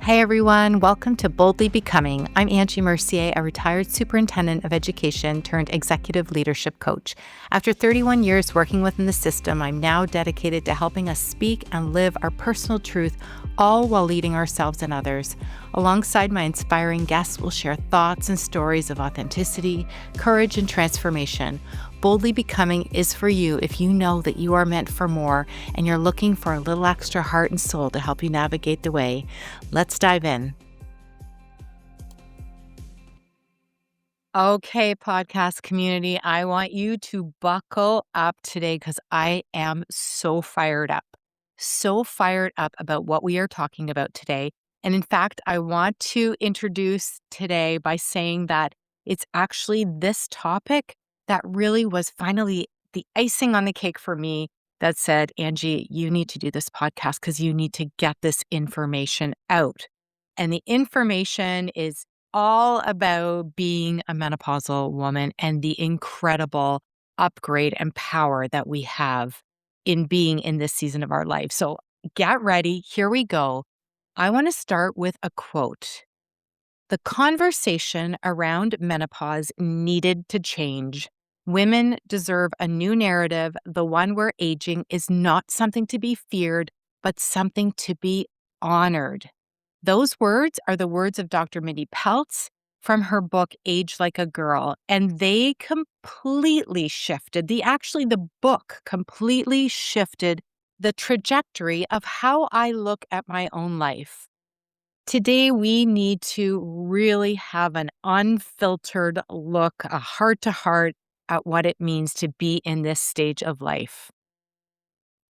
Hey everyone, welcome to Boldly Becoming. I'm Angie Mercier, a retired superintendent of education turned executive leadership coach. After 31 years working within the system, I'm now dedicated to helping us speak and live our personal truth, all while leading ourselves and others. Alongside my inspiring guests, we'll share thoughts and stories of authenticity, courage, and transformation. Boldly Becoming is for you if you know that you are meant for more and you're looking for a little extra heart and soul to help you navigate the way. Let's dive in. Okay, podcast community, I want you to buckle up today because I am so fired up. So fired up about what we are talking about today. And in fact, I want to introduce today by saying that it's actually this topic that really was finally the icing on the cake for me that said, Angie, you need to do this podcast because you need to get this information out. And the information is all about being a menopausal woman and the incredible upgrade and power that we have in being in this season of our life. So get ready. Here we go. I want to start with a quote. The conversation around menopause needed to change. Women deserve a new narrative, the one where aging is not something to be feared, but something to be honored. Those words are the words of Dr. Mindy Pelz from her book, Age Like a Girl. And they completely shifted, the book completely shifted the trajectory of how I look at my own life. Today, we need to really have an unfiltered look, a heart to heart at what it means to be in this stage of life.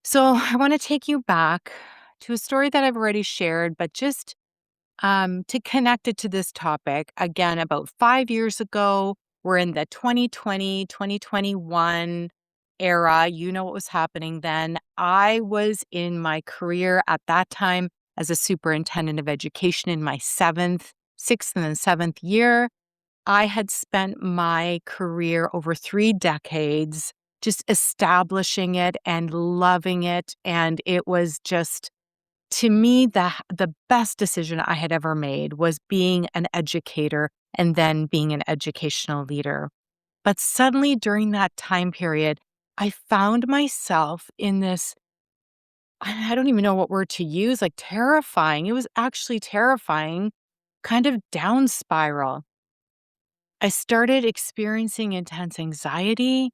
So, I want to take you back to a story that I've already shared, but just to connect it to this topic, again, about 5 years ago, we're in the 2020, 2021 era. You know what was happening then. I was in my career at that time as a superintendent of education in my sixth, and then seventh year. I had spent my career over 3 decades just establishing it and loving it. And it was just to me, the best decision I had ever made was being an educator and then being an educational leader. But suddenly during that time period, I found myself in this, I don't even know what word to use, like terrifying. It was actually terrifying, kind of down spiral. I started experiencing intense anxiety,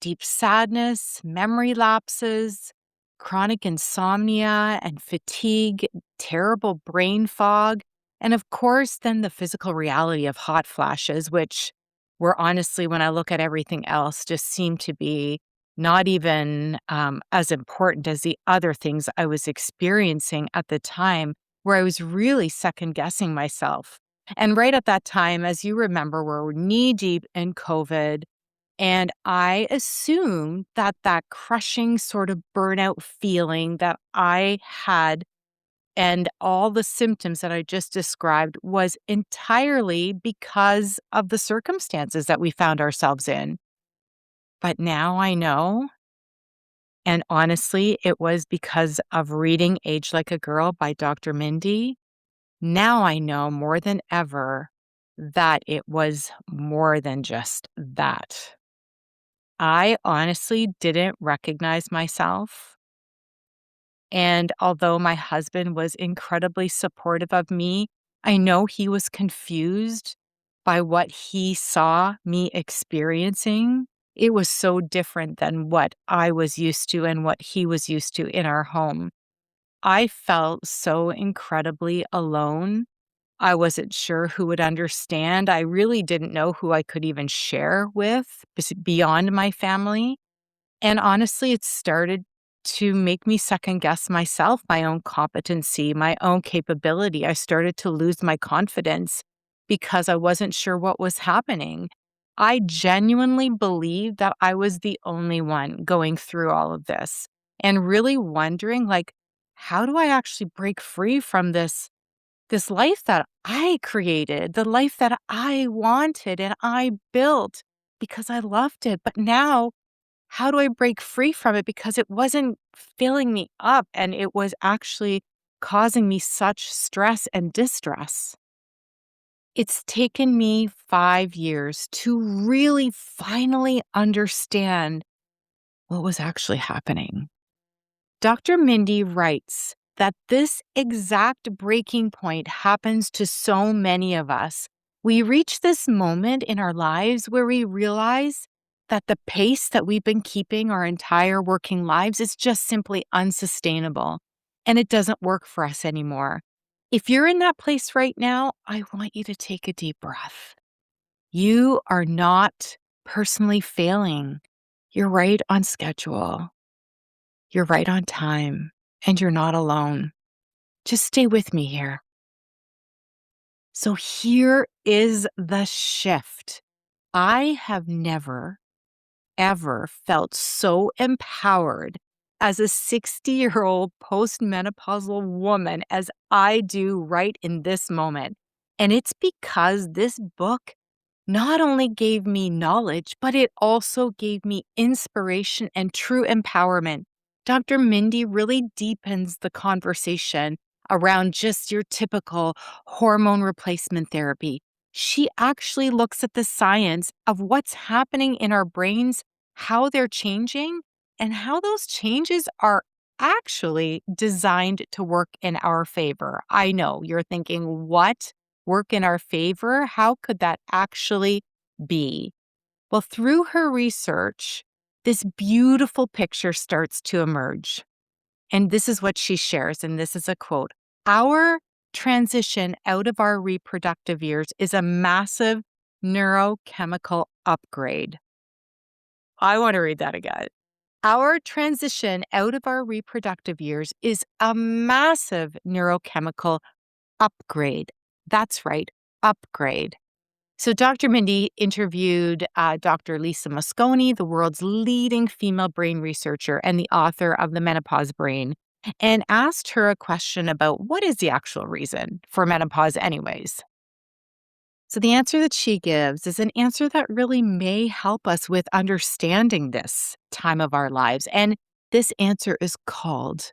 deep sadness, memory lapses, chronic insomnia and fatigue, terrible brain fog, and of course, then the physical reality of hot flashes, which were honestly, when I look at everything else, just seem to be not even as important as the other things I was experiencing at the time, where I was really second guessing myself. And right at that time, as you remember, we're knee deep in COVID. And I assumed that that crushing sort of burnout feeling that I had and all the symptoms that I just described was entirely because of the circumstances that we found ourselves in. But now I know, and honestly, it was because of reading Age Like a Girl by Dr. Mindy. Now I know more than ever that it was more than just that. I honestly didn't recognize myself. And although my husband was incredibly supportive of me, I know he was confused by what he saw me experiencing. It was so different than what I was used to and what he was used to in our home. I felt so incredibly alone. I wasn't sure who would understand. I really didn't know who I could even share with beyond my family. And honestly, it started to make me second guess myself, my own competency, my own capability. I started to lose my confidence because I wasn't sure what was happening. I genuinely believed that I was the only one going through all of this and really wondering, like, how do I actually break free from this life that I created, the life that I wanted and I built because I loved it. But now how do I break free from it? Because it wasn't filling me up and it was actually causing me such stress and distress. It's taken me 5 years to really finally understand what was actually happening. Dr. Mindy writes that this exact breaking point happens to so many of us. We reach this moment in our lives where we realize that the pace that we've been keeping our entire working lives is just simply unsustainable and it doesn't work for us anymore. If you're in that place right now, I want you to take a deep breath. You are not personally failing. You're right on schedule. You're right on time, and you're not alone. Just stay with me here. So, here is the shift. I have never, ever felt so empowered as a 60-year-old postmenopausal woman as I do right in this moment. And it's because this book not only gave me knowledge, but it also gave me inspiration and true empowerment. Dr. Mindy really deepens the conversation around just your typical hormone replacement therapy. She actually looks at the science of what's happening in our brains, how they're changing, and how those changes are actually designed to work in our favor. I know you're thinking, what? Work in our favor? How could that actually be? Well, through her research, this beautiful picture starts to emerge. And this is what she shares, and this is a quote. Our transition out of our reproductive years is a massive neurochemical upgrade. I want to read that again. Our transition out of our reproductive years is a massive neurochemical upgrade. That's right, upgrade. So Dr. Mindy interviewed Dr. Lisa Mosconi, the world's leading female brain researcher and the author of The Menopause Brain, and asked her a question about what is the actual reason for menopause anyways. So the answer that she gives is an answer that really may help us with understanding this time of our lives. And this answer is called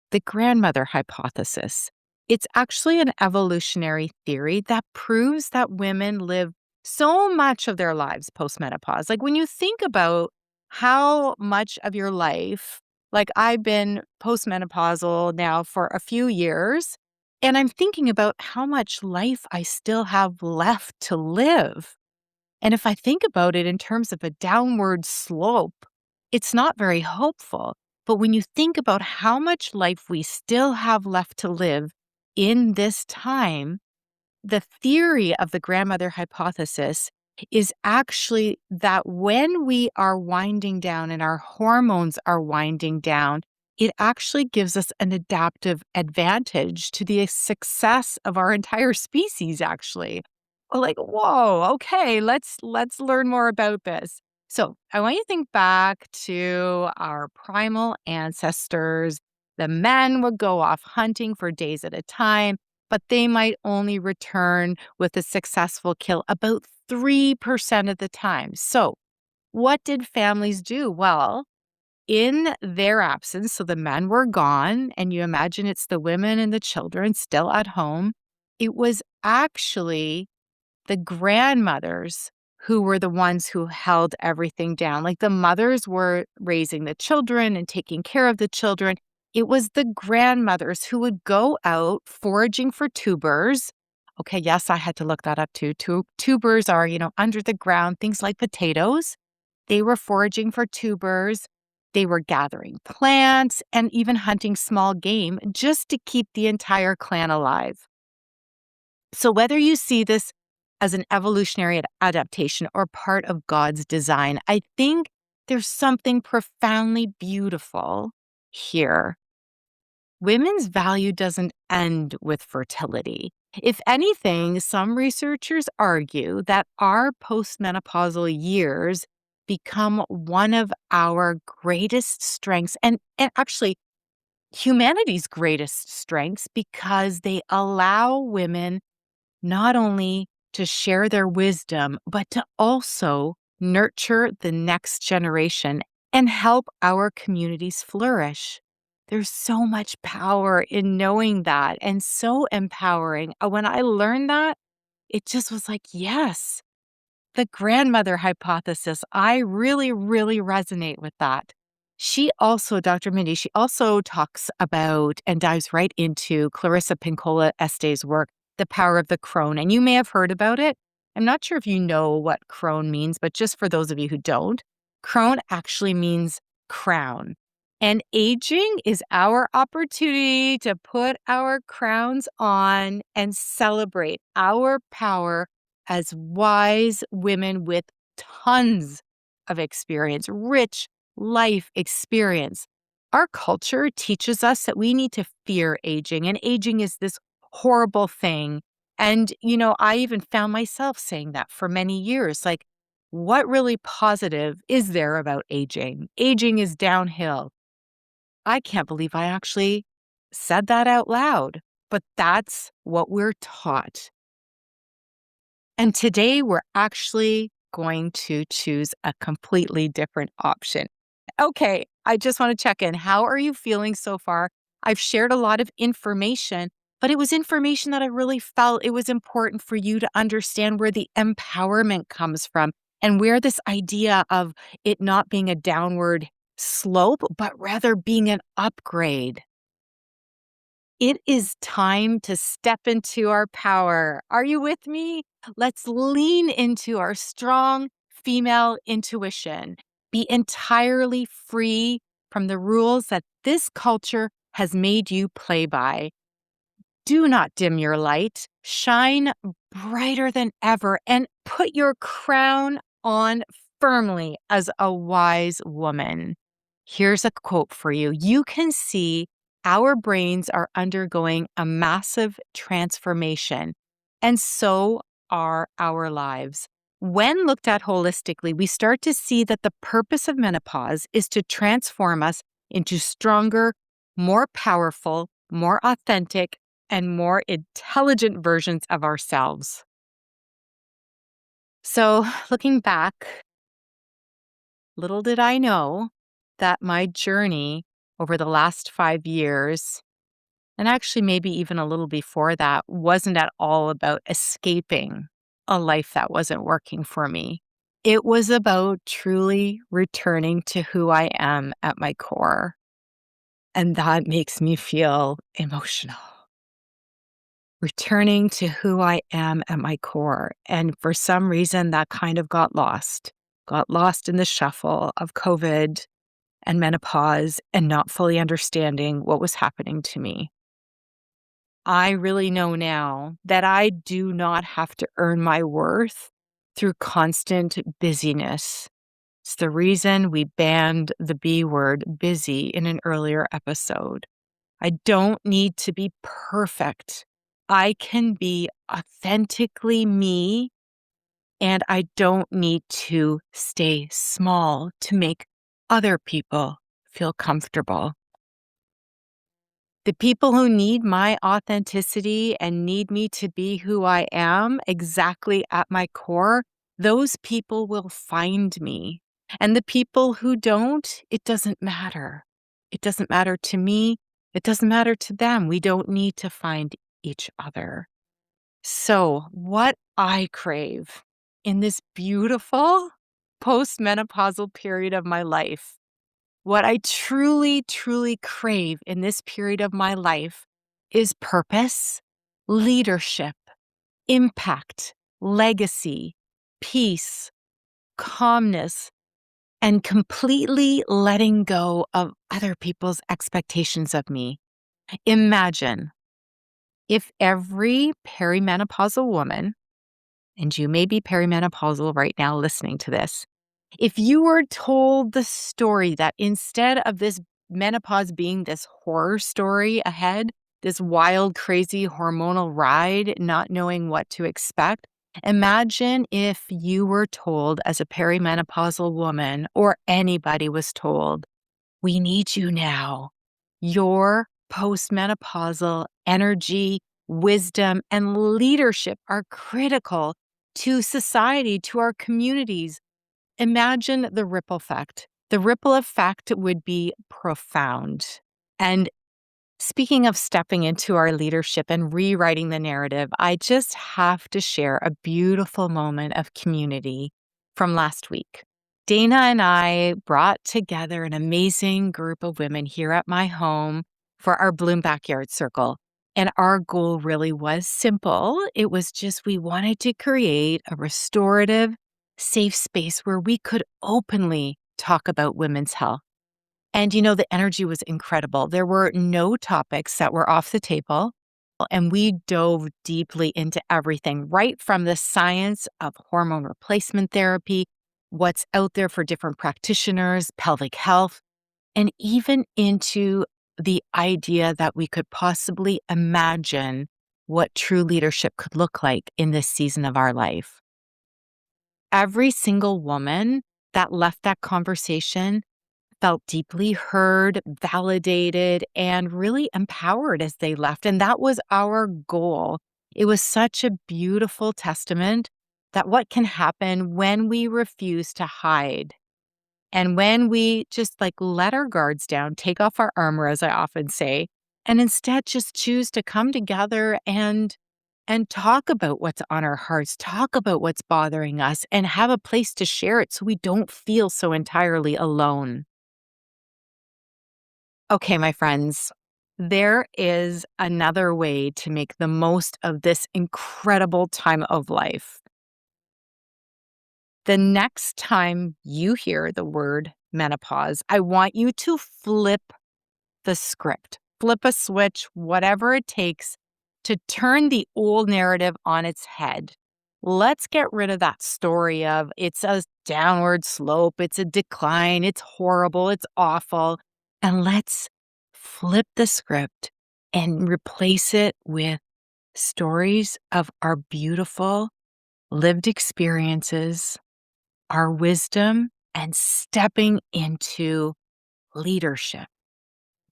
the grandmother hypothesis. It's actually an evolutionary theory that proves that women live so much of their lives postmenopause. Like when you think about how much of your life, like I've been postmenopausal now for a few years, and I'm thinking about how much life I still have left to live. And if I think about it in terms of a downward slope, it's not very hopeful. But when you think about how much life we still have left to live in this time, the theory of the grandmother hypothesis is actually that when we are winding down and our hormones are winding down, it actually gives us an adaptive advantage to the success of our entire species, actually. We're like, whoa, okay, let's learn more about this. So I want you to think back to our primal ancestors. The men would go off hunting for days at a time, but they might only return with a successful kill about 3% of the time. So, what did families do? Well, in their absence, so the men were gone, and you imagine it's the women and the children still at home. It was actually the grandmothers who were the ones who held everything down. Like the mothers were raising the children and taking care of the children. It was the grandmothers who would go out foraging for tubers. Okay, yes, I had to look that up too. Tubers are, under the ground, things like potatoes. They were foraging for tubers. They were gathering plants and even hunting small game just to keep the entire clan alive. So, whether you see this as an evolutionary adaptation or part of God's design, I think there's something profoundly beautiful here. Women's value doesn't end with fertility. If anything, some researchers argue that our postmenopausal years become one of our greatest strengths and actually humanity's greatest strengths because they allow women not only to share their wisdom, but to also nurture the next generation and help our communities flourish. There's so much power in knowing that and so empowering. When I learned that, it just was like, yes, the grandmother hypothesis. I really, really resonate with that. She also, Dr. Mindy, she also talks about and dives right into Clarissa Pinkola Estes' work, The Power of the Crone. And you may have heard about it. I'm not sure if you know what crone means, but just for those of you who don't, crone actually means crown. And aging is our opportunity to put our crowns on and celebrate our power as wise women with tons of experience, rich life experience. Our culture teaches us that we need to fear aging, and aging is this horrible thing. And, I even found myself saying that for many years. Like, what really positive is there about aging? Aging is downhill. I can't believe I actually said that out loud, but that's what we're taught. And today we're actually going to choose a completely different option. Okay, I just want to check in. How are you feeling so far? I've shared a lot of information, but it was information that I really felt it was important for you to understand where the empowerment comes from and where this idea of it not being a downward slope, but rather being an upgrade. It is time to step into our power. Are you with me? Let's lean into our strong female intuition. Be entirely free from the rules that this culture has made you play by. Do not dim your light. Shine brighter than ever and put your crown on firmly as a wise woman. Here's a quote for you. You can see our brains are undergoing a massive transformation, and so are our lives. When looked at holistically, we start to see that the purpose of menopause is to transform us into stronger, more powerful, more authentic, and more intelligent versions of ourselves. So, looking back, little did I know that my journey over the last 5 years, and actually maybe even a little before that, wasn't at all about escaping a life that wasn't working for me. It was about truly returning to who I am at my core. And that makes me feel emotional. Returning to who I am at my core. And for some reason, that kind of got lost in the shuffle of COVID and menopause and not fully understanding what was happening to me. I really know now that I do not have to earn my worth through constant busyness. It's the reason we banned the B word, busy, in an earlier episode. I don't need to be perfect. I can be authentically me, and I don't need to stay small to make other people feel comfortable. The people who need my authenticity and need me to be who I am exactly at my core, those people will find me. And the people who don't, it doesn't matter. It doesn't matter to me. It doesn't matter to them. We don't need to find each other. So, what I crave in this beautiful postmenopausal period of my life, what I truly, truly crave in this period of my life is purpose, leadership, impact, legacy, peace, calmness, and completely letting go of other people's expectations of me. Imagine if every perimenopausal woman, and you may be perimenopausal right now listening to this, if you were told the story that instead of this menopause being this horror story ahead, this wild, crazy hormonal ride, not knowing what to expect, imagine if you were told as a perimenopausal woman, or anybody was told, we need you now. Your postmenopausal energy, wisdom, and leadership are critical to society, to our communities. Imagine the ripple effect. The ripple effect would be profound. And speaking of stepping into our leadership and rewriting the narrative, I just have to share a beautiful moment of community from last week. Dana and I brought together an amazing group of women here at my home for our Bloom Backyard Circle. And our goal really was simple. It was just we wanted to create a restorative, safe space where we could openly talk about women's health. And, the energy was incredible. There were no topics that were off the table. And we dove deeply into everything, right from the science of hormone replacement therapy, what's out there for different practitioners, pelvic health, and even into the idea that we could possibly imagine what true leadership could look like in this season of our life. Every single woman that left that conversation felt deeply heard, validated, and really empowered as they left. And that was our goal. It was such a beautiful testament that what can happen when we refuse to hide and when we just let our guards down, take off our armor, as I often say, and instead just choose to come together and talk about what's on our hearts, talk about what's bothering us, and have a place to share it so we don't feel so entirely alone. Okay, my friends, there is another way to make the most of this incredible time of life. The next time you hear the word menopause, I want you to flip the script, flip a switch, whatever it takes to turn the old narrative on its head. Let's get rid of that story of it's a downward slope, it's a decline, it's horrible, it's awful. And let's flip the script and replace it with stories of our beautiful lived experiences, our wisdom, and stepping into leadership.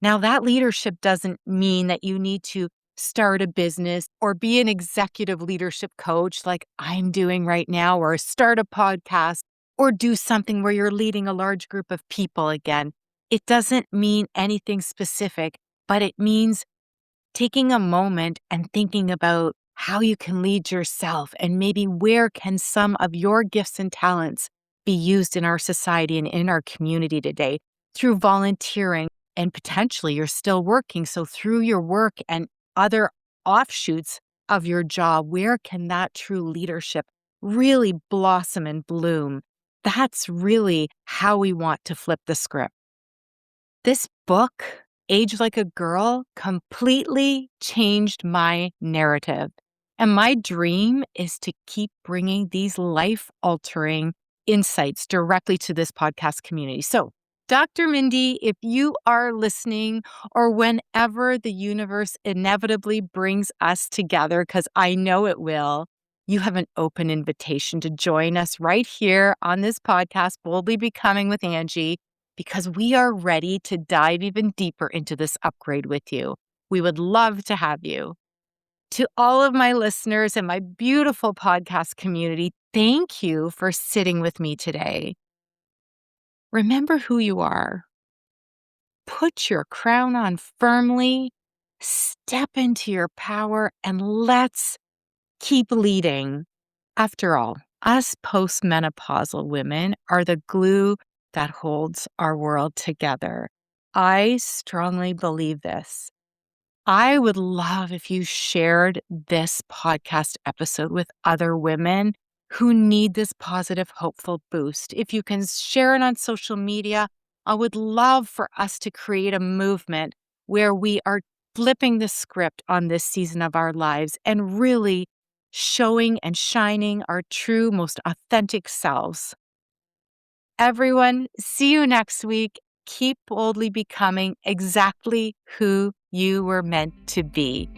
Now, that leadership doesn't mean that you need to start a business or be an executive leadership coach like I'm doing right now, or start a podcast or do something where you're leading a large group of people again. It doesn't mean anything specific, but it means taking a moment and thinking about how you can lead yourself and maybe where can some of your gifts and talents be used in our society and in our community today through volunteering. And potentially you're still working. So through your work and other offshoots of your job, where can that true leadership really blossom and bloom? That's really how we want to flip the script. This book, Age Like a Girl, completely changed my narrative. And my dream is to keep bringing these life-altering insights directly to this podcast community. So, Dr. Mindy, if you are listening, or whenever the universe inevitably brings us together, because I know it will, you have an open invitation to join us right here on this podcast, Boldly Becoming with Angie, because we are ready to dive even deeper into this upgrade with you. We would love to have you. To all of my listeners and my beautiful podcast community, thank you for sitting with me today. Remember who you are. Put your crown on firmly, step into your power, and let's keep leading. After all, us postmenopausal women are the glue that holds our world together. I strongly believe this. I would love if you shared this podcast episode with other women who need this positive, hopeful boost. If you can share it on social media, I would love for us to create a movement where we are flipping the script on this season of our lives and really showing and shining our true, most authentic selves. Everyone, see you next week. Keep boldly becoming exactly who you were meant to be.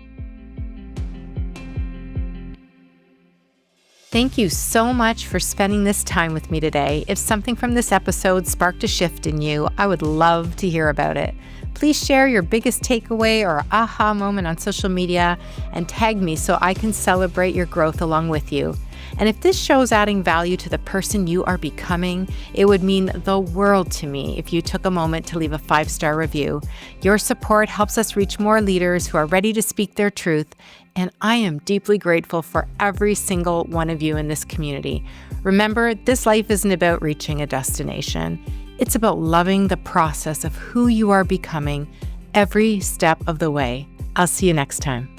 Thank you so much for spending this time with me today. If something from this episode sparked a shift in you, I would love to hear about it. Please share your biggest takeaway or aha moment on social media and tag me so I can celebrate your growth along with you. And if this show is adding value to the person you are becoming, it would mean the world to me if you took a moment to leave a 5-star review. Your support helps us reach more leaders who are ready to speak their truth, and I am deeply grateful for every single one of you in this community. Remember, this life isn't about reaching a destination. It's about loving the process of who you are becoming every step of the way. I'll see you next time.